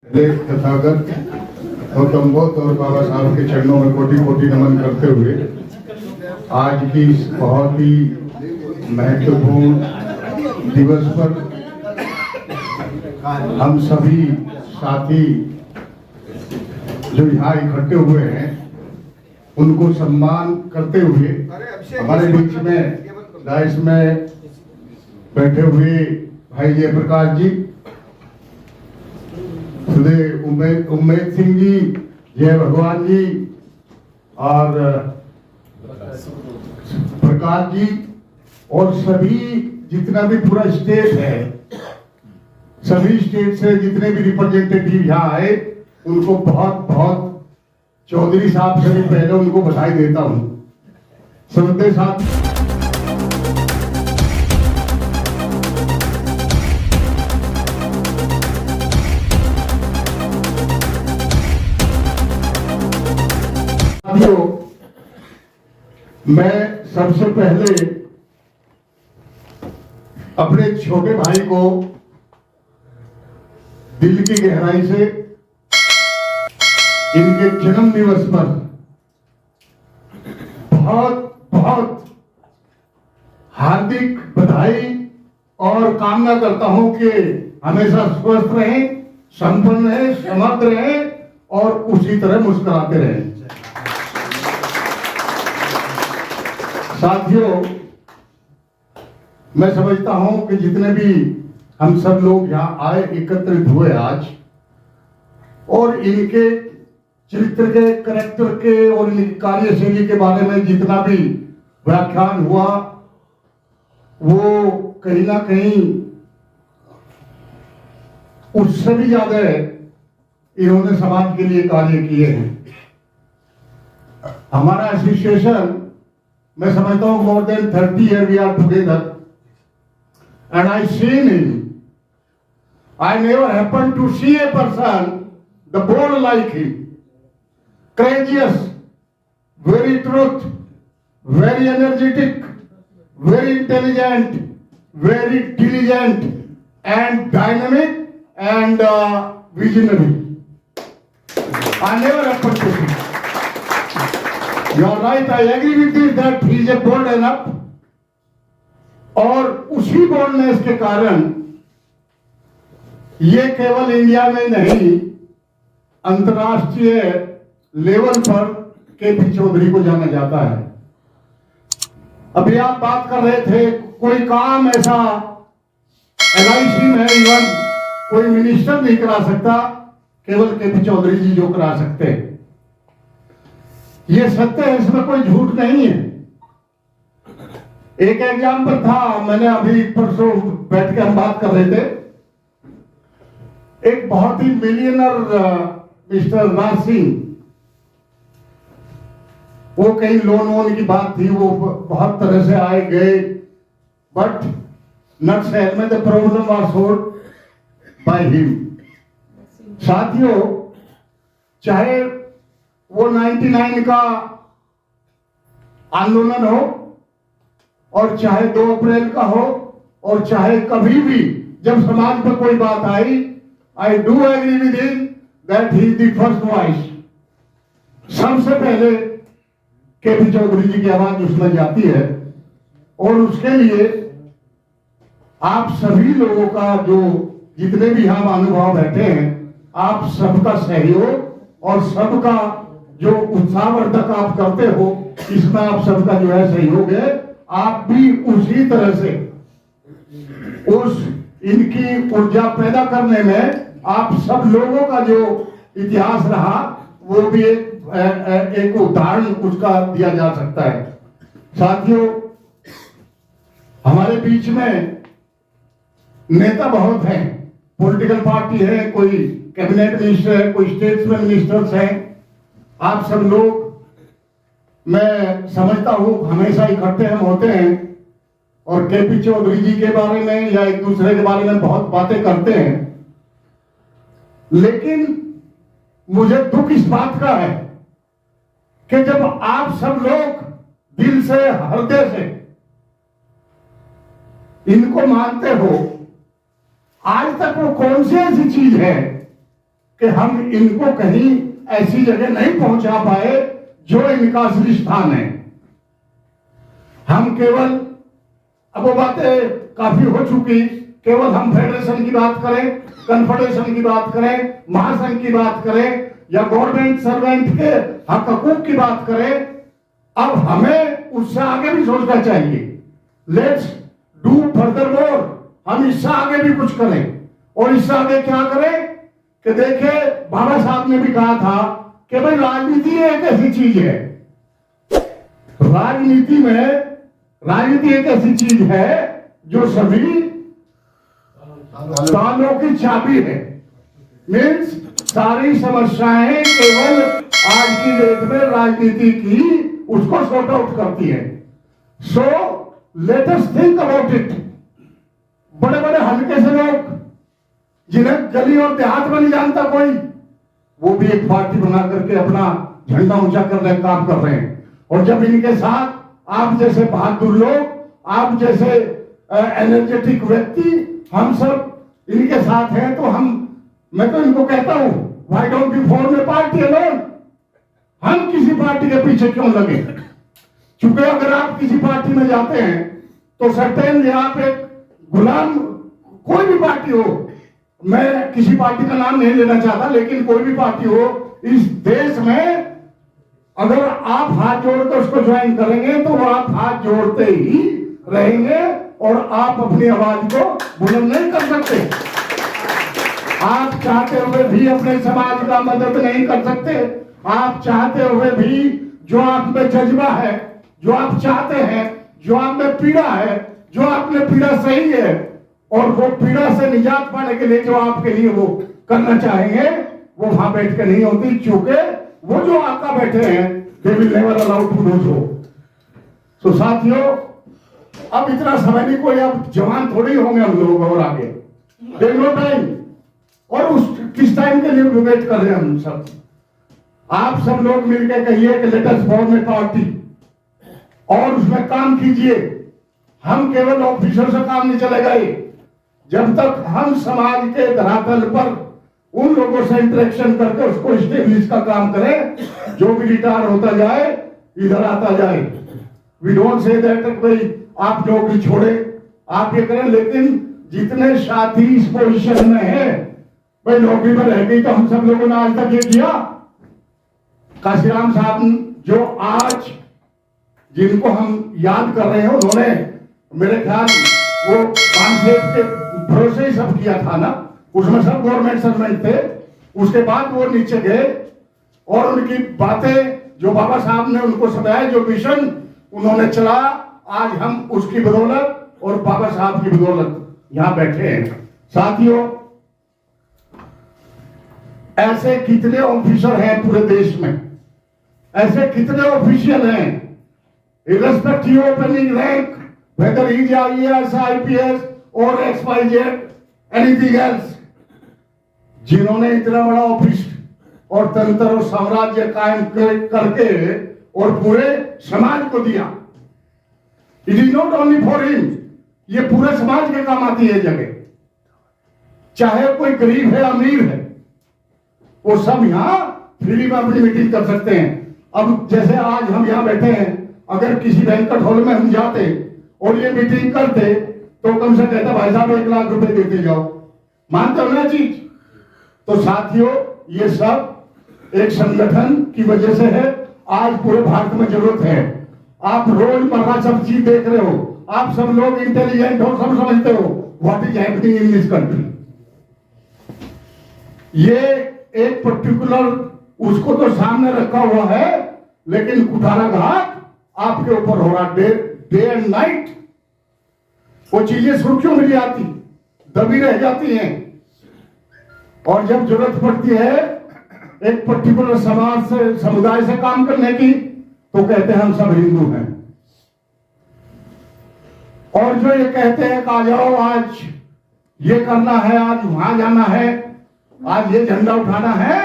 तथागत गौतम बुद्ध और बाबा साहब के चरणों में कोटि कोटि नमन करते हुए आज की इस बहुत ही महत्वपूर्ण दिवस पर हम सभी साथी जो यहाँ इकट्ठे हुए हैं उनको सम्मान करते हुए हमारे बीच में डाइस में बैठे हुए भाई जयप्रकाश जी, उम्मेद सिंह जी, जय भगवान जी और प्रकाश जी और सभी जितना भी पूरा स्टेट है, सभी स्टेट से जितने भी रिप्रेजेंटेटिव यहाँ आए उनको बहुत बहुत चौधरी साहब से भी पहले उनको बधाई देता हूँ। श्रद्धेय साथ मैं सबसे पहले अपने छोटे भाई को दिल की गहराई से इनके जन्म दिवस पर बहुत बहुत हार्दिक बधाई और कामना करता हूं कि हमेशा स्वस्थ रहें, संपन्न रहें, समर्थ रहें और उसी तरह मुस्कुराते रहें। साथियों, मैं समझता हूं कि जितने भी हम सब लोग यहाँ आए एकत्रित हुए आज और इनके चरित्र के, करैक्टर के और इनकी कार्यशैली के बारे में जितना भी व्याख्यान हुआ वो कहीं ना कहीं उससे भी ज्यादा इन्होंने समाज के लिए कार्य किए हैं। हमारा एसोसिएशन, मैं समझता हूं more than 30 years we are together and I seen him. I never happened to see a person the born like him. Courageous, very truth, very energetic, very intelligent, very diligent and dynamic and visionary. I never happened to see. You are right, I agree with this that he is a bold enough और उसी boldness के कारण ये केवल India में नहीं अंतर्राष्ट्रीय level पर केपी चौधरी को जाना जाता है। अभी आप बात कर रहे थे कोई काम ऐसा एलआईसी में इवन कोई मिनिस्टर नहीं करा सकता, केवल केपी चौधरी जी जो करा सकते हैं। ये सत्य है, इसमें कोई झूठ नहीं है। एक एग्जाम्पल था, मैंने अभी परसों बैठ के हम बात कर रहे थे, एक बहुत ही मिलियनर मिस्टर राज सिंह, वो कहीं लोन वोन की बात थी, वो बहुत तरह से आए गए बट नट सेल में the problem was solved by him. साथियों, चाहे वो 99 का आंदोलन हो और चाहे 2 अप्रैल का हो और चाहे कभी भी जब समाज पर कोई बात आई, I do agree with him that he is the first voice. सबसे पहले केपी चौधरी जी की आवाज उसमें जाती है और उसके लिए आप सभी लोगों का, जो जितने भी हम अनुभव बैठे हैं, आप सबका सहयोग और सबका जो उत्साहवर्धक आप करते हो, इसमें आप सबका जो है सहयोग है। आप भी उसी तरह से उस इनकी ऊर्जा पैदा करने में आप सब लोगों का जो इतिहास रहा वो भी एक उदाहरण उसका दिया जा सकता है। साथियों, हमारे बीच में नेता बहुत हैं, पॉलिटिकल पार्टी है, कोई कैबिनेट मिनिस्टर है, कोई स्टेट्स में मिनिस्टर्स हैं। आप सब लोग, मैं समझता हूं, हमेशा इकट्ठे हम होते हैं और केपी चौधरी जी के बारे में या एक दूसरे के बारे में बहुत बातें करते हैं, लेकिन मुझे दुख इस बात का है कि जब आप सब लोग दिल से, हृदय से इनको मानते हो, आज तक वो कौन सी ऐसी चीज है कि हम इनको कहीं ऐसी जगह नहीं पहुंचा पाए जो इनका असली स्थान है। हम केवल, अब वो बातें काफी हो चुकी, केवल हम फेडरेशन की बात करें, कन्फेडरेशन की बात करें, महासंघ की बात करें या गवर्नमेंट सर्वेंट के हक हकूक की बात करें, अब हमें उससे आगे भी सोचना चाहिए। लेट्स डू फर्दर मोर, हम इससे आगे भी कुछ करें। और इससे आगे क्या करें कि देखिए, बाबा साहब ने भी कहा था कि भाई राजनीति एक ऐसी चीज है, राजनीति एक ऐसी चीज है जो सभी तालों की चाबी है। मीन्स सारी समस्याएं केवल आज की डेट में राजनीति की उसको सॉर्ट आउट करती है। So let us think about it. बड़े बड़े हल्के से लोग जिन्हें गली और देहात में नहीं जानता कोई, वो भी एक पार्टी बना करके अपना झंडा ऊंचा करने का काम कर रहे हैं। और जब इनके साथ आप जैसे बहादुर लोग, आप जैसे एनर्जेटिक व्यक्ति, हम सब इनके साथ हैं, तो मैं तो इनको कहता हूं, why don't you form A party alone? हम किसी पार्टी के पीछे क्यों लगे? क्योंकि अगर आप किसी पार्टी में जाते हैं तो सर्टेनली आप एक गुलाम, कोई भी पार्टी हो, मैं किसी पार्टी का नाम नहीं लेना चाहता, लेकिन कोई भी पार्टी हो इस देश में, अगर आप हाथ जोड़कर उसको ज्वाइन करेंगे तो वो आप हाथ जोड़ते ही रहेंगे और आप अपनी आवाज को बुलंद नहीं कर सकते। आप चाहते हुए भी अपने समाज का मदद नहीं कर सकते। आप चाहते हुए भी जो आप में जज्बा है, जो आप चाहते हैं, जो आप में पीड़ा है, जो आप में पीड़ा सही है, और वो पीड़ा से निजात पाने के लिए जो आपके लिए वो करना चाहेंगे, वो वहां बैठ के नहीं होती, क्योंकि वो जो आका बैठे हैं they will never allow to do so. So साथियों, अब इतना समय नहीं, कोई अब जवान थोड़ी होंगे हम लोग और आगे, देयर नो टाइम। और उस किस टाइम के लिए वेट कर रहे हैं हम सब? आप सब लोग मिलकर कहिए कि लेट अस फॉर्म ए पार्टी और उसमें काम कीजिए। हम केवल ऑफिसर से काम नहीं चलेगा ये, जब तक हम समाज के धरातल पर उन लोगों से इंटरेक्शन करके उसको स्टेब्लिश का काम करें, जो भी रिटायर होता जाए इधर आता जाए। वी डोंट से दैट भाई आप नौकरी छोड़े, आप ये करें, लेकिन जितने साथी इस पोजीशन में है, भाई नौकरी में रह गई तो हम सब लोगों ने आज तक ये किया। काशीराम साहब जो आज जिनको हम याद कर रहे हैं, उन्होंने मेरे ख्याल वो पांचेत के भरोसे ही सब किया था ना, उसमें सब गवर्नमेंट सर्वेंट थे। उसके बाद वो नीचे गए और उनकी बातें जो बाबा साहब ने उनको समझाया, जो मिशन उन्होंने चला, आज हम उसकी बदौलत और बाबा साहब की बदौलत यहां बैठे हैं। साथियों, ऐसे कितने ऑफिसर हैं पूरे देश में, ऐसे कितने ऑफिशियल हैं, irrespective of any rank, whether he is IAS, IPS or XYZ, anything else, जिन्होंने इतना बड़ा ऑफिस और तंत्र और साम्राज्य कायम करके और पूरे समाज को दिया। It is not only for him, ये पूरे समाज के काम आती है जगह। चाहे कोई गरीब है अमीर है, वो सब यहाँ फ्री में अपनी मीटिंग कर सकते हैं। अब जैसे आज हम यहाँ बैठे हैं, अगर किसी बैंक्वेट हॉल में हम जाते और ये मीटिंग करते तो कम से कहता भाई साहब 1 लाख रुपए देते जाओ, मानते हो ना चीज? तो साथियों, ये सब एक संगठन की वजह से है। आज पूरे भारत में जरूरत है। आप रोजमर्रा सब चीज देख रहे हो, आप सब लोग इंटेलिजेंट हो, सब समझते हो what is happening in this country. ये एक पर्टिकुलर उसको तो सामने रखा हुआ है, लेकिन कुठाराघात आपके ऊपर हो रहा डे एंड नाइट। वो चीजें सुर्खियों में नहीं आती, दबी रह जाती हैं, और जब जरूरत पड़ती है एक पर्टिकुलर समाज से, समुदाय से काम करने की, तो कहते हैं हम सब हिंदू हैं। और जो ये कहते हैं कि आ जाओ, आज ये करना है, आज वहां जाना है, आज ये झंडा उठाना है,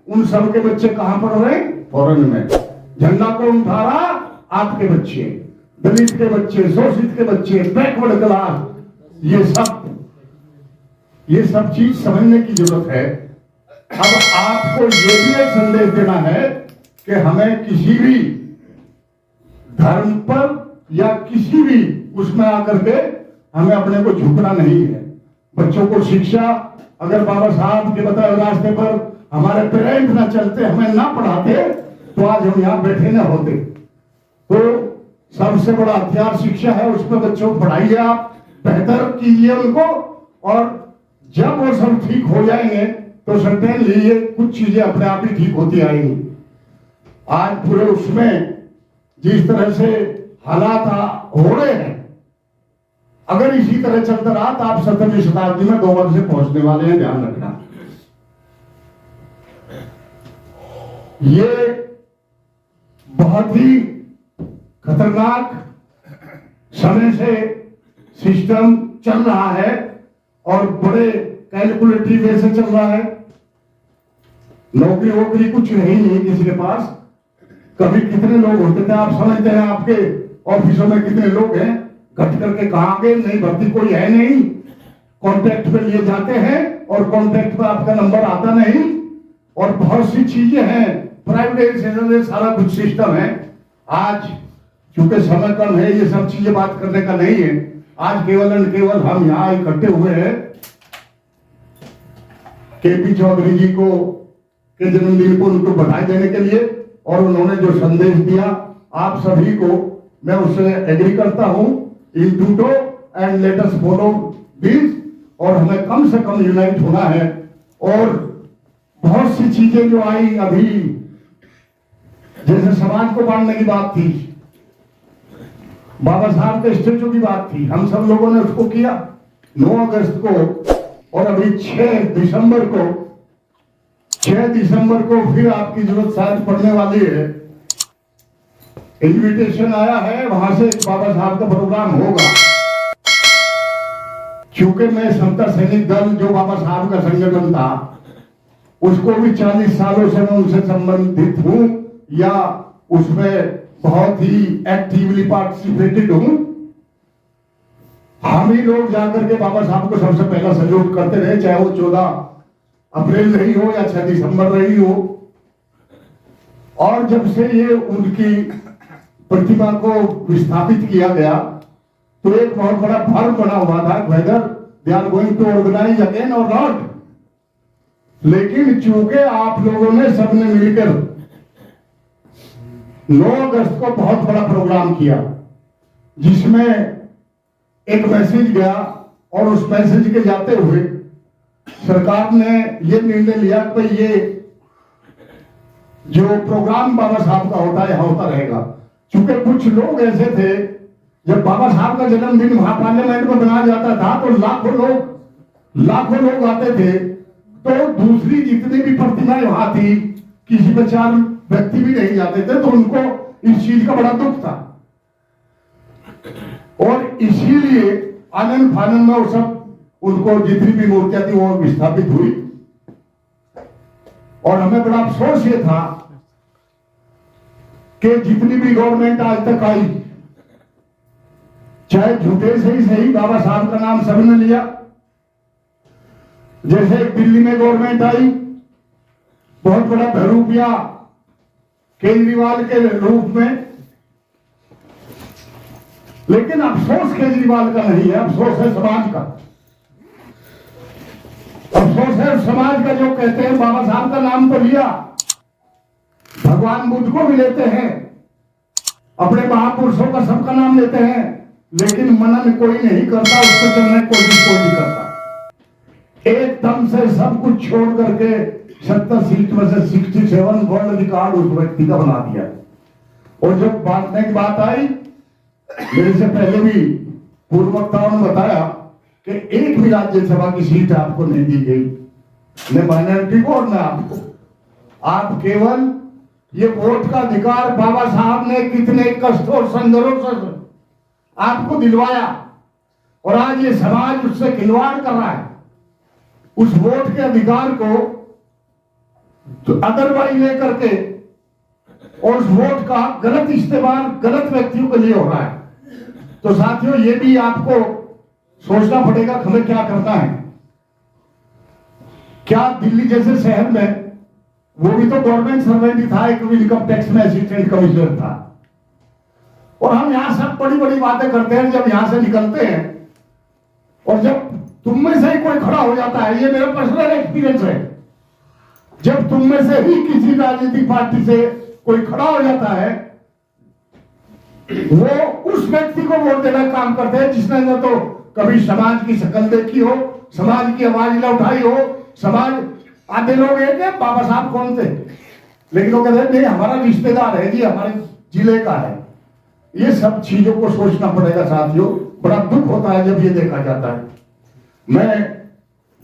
उन सब के बच्चे कहां पढ़ रहे? फॉरेन में। झंडा कौन उठा रहा? आपके बच्चे, दलित के बच्चे, शोषित के बच्चे, बैकवर्ड क्लास। ये सब चीज समझने की जरूरत है। अब आपको ये भी एक संदेश देना है कि हमें किसी भी धर्म पर या किसी भी उसमें आकर के हमें अपने को झुकना नहीं है। बच्चों को शिक्षा, अगर बाबा साहब के बताए रास्ते पर हमारे पेरेंट ना चलते, हमें ना पढ़ाते, तो आज हम यहाँ बैठे ना होते। तो सबसे बड़ा हथियार शिक्षा है, उसमें बच्चों को पढ़ाइए, आप बेहतर कीजिए उनको, और जब वो सब ठीक हो जाएंगे तो सर्टेनली ये कुछ चीजें अपने आप ही ठीक होती आएंगी। आज पूरे उसमें जिस तरह से हालात हो रहे हैं, अगर इसी तरह चलता रहा तो आप 17वीं शताब्दी में 2 वर्ष से पहुंचने वाले हैं, ध्यान रखना। ये बहुत ही खतरनाक समय से सिस्टम चल रहा है और बड़े कैलकुलेटिव वे से चल रहा है। नौकरी वोकरी कुछ नहीं है किसी के पास। कभी कितने लोग होते थे, आप समझते हैं आपके ऑफिसों में कितने लोग हैं, घट करके कहाँ गए, नहीं भर्ती कोई है नहीं, कॉन्ट्रैक्ट पे लिए जाते हैं और कॉन्ट्रैक्ट पे आपका नंबर आता नहीं, और बहुत सी चीजें हैं, प्राइवेटाइजेशन, सारा कुछ सिस्टम है। आज चूंकि समय कम है, ये सब चीजें बात करने का नहीं है। आज केवल एंड केवल हम यहाँ इकट्ठे हुए हैं केपी चौधरी जी को के जन्मदिन को उनको बधाई देने के लिए, और उन्होंने जो संदेश दिया आप सभी को, मैं उससे एग्री करता हूं। In toto and let us follow this, और हमें कम से कम यूनाइट होना है। और बहुत सी चीजें जो आई अभी, जैसे समाज को बांटने की बात थी, बाबा साहब के स्टेचू की बात थी, हम सब लोगों ने उसको किया 9 अगस्त को, और अभी 6 दिसंबर को फिर आपकी जरूरत शायद पड़ने वाली है। इन्विटेशन आया है, वहां से बाबा साहब का प्रोग्राम होगा। क्योंकि मैं समता सैनिक दल जो बाबा साहब का संगठन था, उसको भी 40 सालों से मैं उनसे संबंधित हूं या उसमें बहुत ही एक्टिवली पार्टिसिपेटेड हूं। हम ही लोग जाकर के बाबा साहब को सबसे पहला सल्यूट करते रहे, चाहे वो 14 अप्रैल रही हो या 6 दिसंबर रही हो। और जब से ये उनकी प्रतिमा को विस्थापित किया गया, तो एक बहुत बड़ा भ्रम बना हुआ था whether they are going to organise again और नॉट। लेकिन चूंकि आप लोगों ने सबने मिलकर 9 अगस्त को बहुत बड़ा प्रोग्राम किया, जिसमें एक मैसेज गया, और उस मैसेज के जाते हुए सरकार ने ये निर्णय लिया कि ये जो प्रोग्राम बाबा साहब का होता है होता रहेगा। चूंकि कुछ लोग ऐसे थे, जब बाबा साहब का जन्मदिन वहां पार्लियामेंट में मनाया जाता था तो लाखों लोग आते थे, तो दूसरी जितनी भी प्रतिमाएं वहां थी, किसी में 4 व्यक्ति भी नहीं जाते थे, तो उनको इस चीज का बड़ा दुख था। और इसीलिए आनंद फानंद में वो सब, उनको जितनी भी मूर्तियां थी वो विस्थापित हुई। और हमें बड़ा अफसोस ये था कि जितनी भी गवर्नमेंट आज तक आई, चाहे झूठे से ही सही, बाबा साहब का नाम सबने लिया। जैसे दिल्ली में गवर्नमेंट आई, बहुत बड़ा भरूपिया केजरीवाल के रूप में, लेकिन अफसोस केजरीवाल का नहीं है, अफसोस है समाज का। अफसोस है समाज का जो कहते हैं बाबा साहब का नाम तो लिया, भगवान बुद्ध को भी लेते हैं, अपने महापुरुषों का सबका नाम लेते हैं, लेकिन मनन कोई नहीं करता, उसको चलने की कोशिश कोई नहीं करता। एकदम से सब कुछ छोड़ करके 70 सीट में से 67 वर्ल्ड रिकॉर्ड उस व्यक्ति का बना दिया। और जब बांटने की बात आई, मेरे से पहले भी पूर्व वक्ताओं ने बताया कि एक भी राज्यसभा की सीट आपको नहीं दी गई, न माइनॉरिटी को और न आपको। आप केवल ये वोट का अधिकार बाबा साहब ने कितने कष्ट और संघर्षों से आपको दिलवाया, और आज ये समाज उससे खिलवाड़ कर रहा है। उस वोट के अधिकार को तो अदरवाइज लेकर के, और उस वोट का गलत इस्तेमाल गलत व्यक्तियों के लिए हो रहा है। तो साथियों, ये भी आपको सोचना पड़ेगा हमें क्या करना है। क्या दिल्ली जैसे शहर में, वो भी तो गवर्नमेंट सर्वेंट ही था, एक इनकम टैक्स में असिस्टेंट कमिश्नर था, और हम यहां सब बड़ी बड़ी बातें करते हैं, जब यहां से निकलते हैं और जब तुम में से ही कोई खड़ा हो जाता है, ये मेरा पर्सनल एक्सपीरियंस है, जब तुम में से ही किसी राजनीतिक पार्टी से कोई खड़ा हो जाता है, वो उस व्यक्ति को वोट देना काम करते हैं जिसने न तो कभी समाज की शक्ल देखी हो, समाज की आवाज न उठाई हो। समाज, आधे लोग एक है बाबा साहब कौन थे, लेकिन वो कहते हैं नहीं हमारा रिश्तेदार है जी, हमारे जिले का है। ये सब चीजों को सोचना पड़ेगा साथियों, बड़ा दुख होता है जब ये देखा जाता है। मैं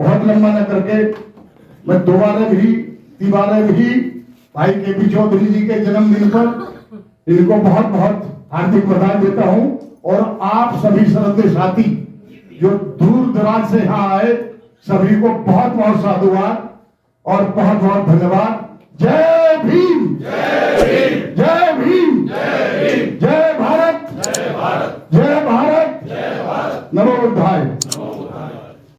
बहुत लंबा न करके, मैं दोबारा भी तिबारे भी भाई केपी चौधरी जी के जन्मदिन पर इनको बहुत बहुत हार्दिक बधाई देता हूं, और आप सभी श्रद्धेय साथी जो दूर दराज से यहाँ आए, सभी को बहुत बहुत साधुवाद और बहुत बहुत धन्यवाद। जय भीम, जय भीम, जय भीम, जय भारत, जय भारत, जय भारत, नमो बुद्धाय।